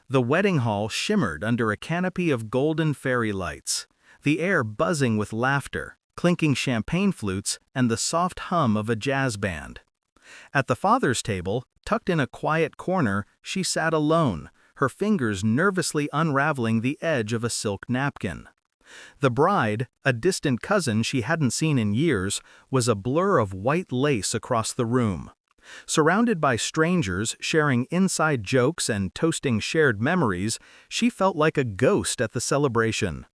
The wedding hall shimmered under a canopy of golden fairy lights, the air buzzing with laughter, clinking champagne flutes, and the soft hum of a jazz band. At the father's table, tucked in a quiet corner, she sat alone, her fingers nervously unraveling the edge of a silk napkin. The bride, a distant cousin she hadn't seen in years, was a blur of white lace across the room. Surrounded by strangers sharing inside jokes and toasting shared memories, she felt like a ghost at the celebration.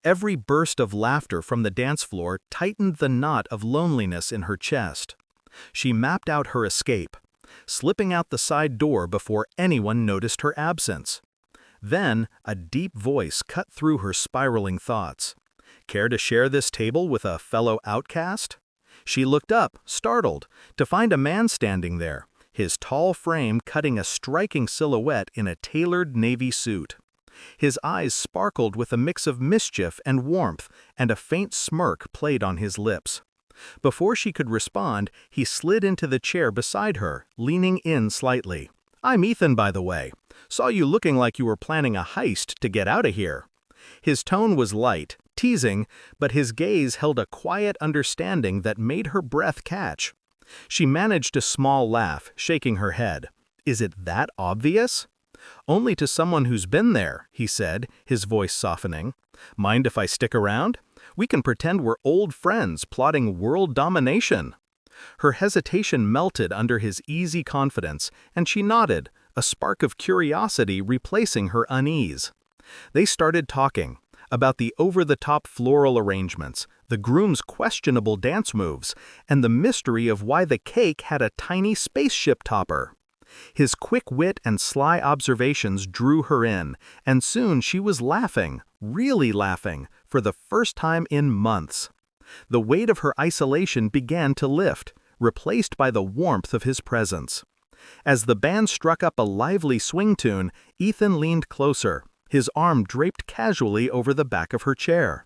Every burst of laughter from the dance floor tightened the knot of loneliness in her chest. She mapped out her escape, slipping out the side door before anyone noticed her absence. Then, a deep voice cut through her spiraling thoughts. Care to share this table with a fellow outcast? She looked up, startled, to find a man standing there, his tall frame cutting a striking silhouette in a tailored navy suit. His eyes sparkled with a mix of mischief and warmth, and a faint smirk played on his lips. Before she could respond, he slid into the chair beside her, leaning in slightly. "I'm Ethan, by the way. Saw you looking like you were planning a heist to get out of here." His tone was light, teasing, but his gaze held a quiet understanding that made her breath catch. She managed a small laugh, shaking her head. "Is it that obvious?" "Only to someone who's been there," he said, his voice softening. "Mind if I stick around? We can pretend we're old friends plotting world domination." Her hesitation melted under his easy confidence, and she nodded, a spark of curiosity replacing her unease. They started talking about the over-the-top floral arrangements, the groom's questionable dance moves, and the mystery of why the cake had a tiny spaceship topper. His quick wit and sly observations drew her in, and soon she was laughing, really laughing, for the first time in months. The weight of her isolation began to lift, replaced by the warmth of his presence. As the band struck up a lively swing tune, Ethan leaned closer, his arm draped casually over the back of her chair.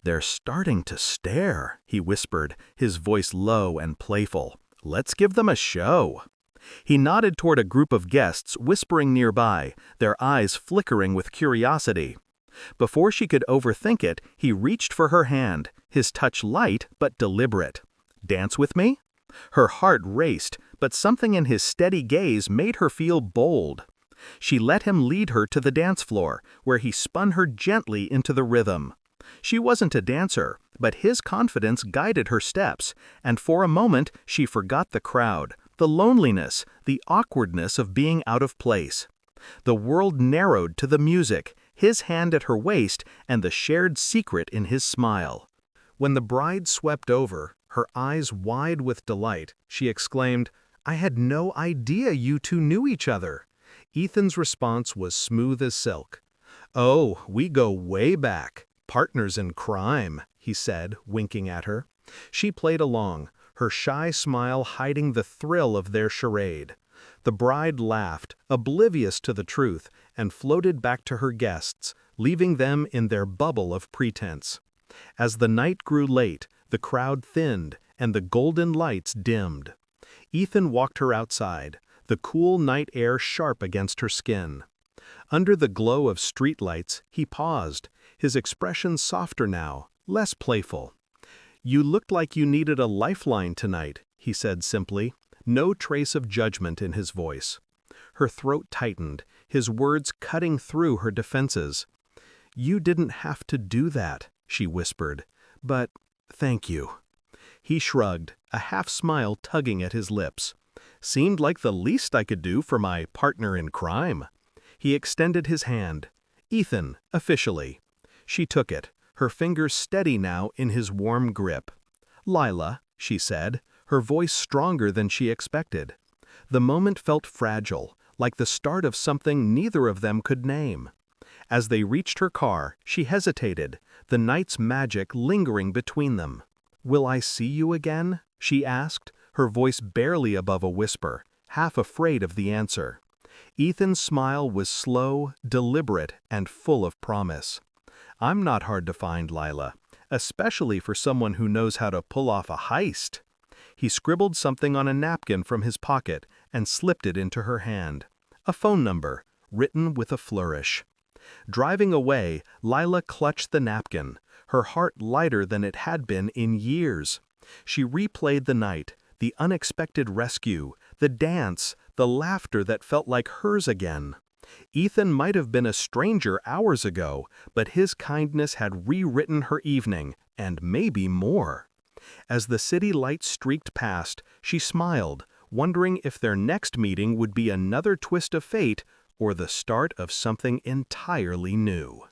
"They're starting to stare," he whispered, his voice low and playful. "Let's give them a show." He nodded toward a group of guests whispering nearby, their eyes flickering with curiosity. Before she could overthink it, he reached for her hand, his touch light but deliberate. "Dance with me?" Her heart raced, but something in his steady gaze made her feel bold. She let him lead her to the dance floor, where he spun her gently into the rhythm. She wasn't a dancer, but his confidence guided her steps, and for a moment she forgot the crowd, the loneliness, the awkwardness of being out of place. The world narrowed to the music, his hand at her waist, and the shared secret in his smile. When the bride swept over, her eyes wide with delight, she exclaimed, "I had no idea you two knew each other." Ethan's response was smooth as silk. "Oh, we go way back, partners in crime," he said, winking at her. She played along, her shy smile hiding the thrill of their charade. The bride laughed, oblivious to the truth, and floated back to her guests, leaving them in their bubble of pretense. As the night grew late, the crowd thinned, and the golden lights dimmed. Ethan walked her outside, the cool night air sharp against her skin. Under the glow of streetlights, he paused, his expression softer now, less playful. "You looked like you needed a lifeline tonight," he said simply, no trace of judgment in his voice. Her throat tightened, his words cutting through her defenses. "You didn't have to do that," she whispered, "but thank you." He shrugged, a half-smile tugging at his lips. "Seemed like the least I could do for my partner in crime." He extended his hand. "Ethan, officially." She took it, her fingers steady now in his warm grip. "Lila," she said, her voice stronger than she expected. The moment felt fragile, like the start of something neither of them could name. As they reached her car, she hesitated, the night's magic lingering between them. "Will I see you again?" she asked, her voice barely above a whisper, half afraid of the answer. Ethan's smile was slow, deliberate, and full of promise. "I'm not hard to find, Lila, especially for someone who knows how to pull off a heist." He scribbled something on a napkin from his pocket and slipped it into her hand. "A phone number. written with a flourish. Driving away, Lila clutched the napkin, her heart lighter than it had been in years. She replayed the night, the unexpected rescue, the dance, the laughter that felt like hers again. Ethan might have been a stranger hours ago, but his kindness had rewritten her evening, and maybe more. As the city lights streaked past, she smiled, wondering if their next meeting would be another twist of fate or the start of something entirely new.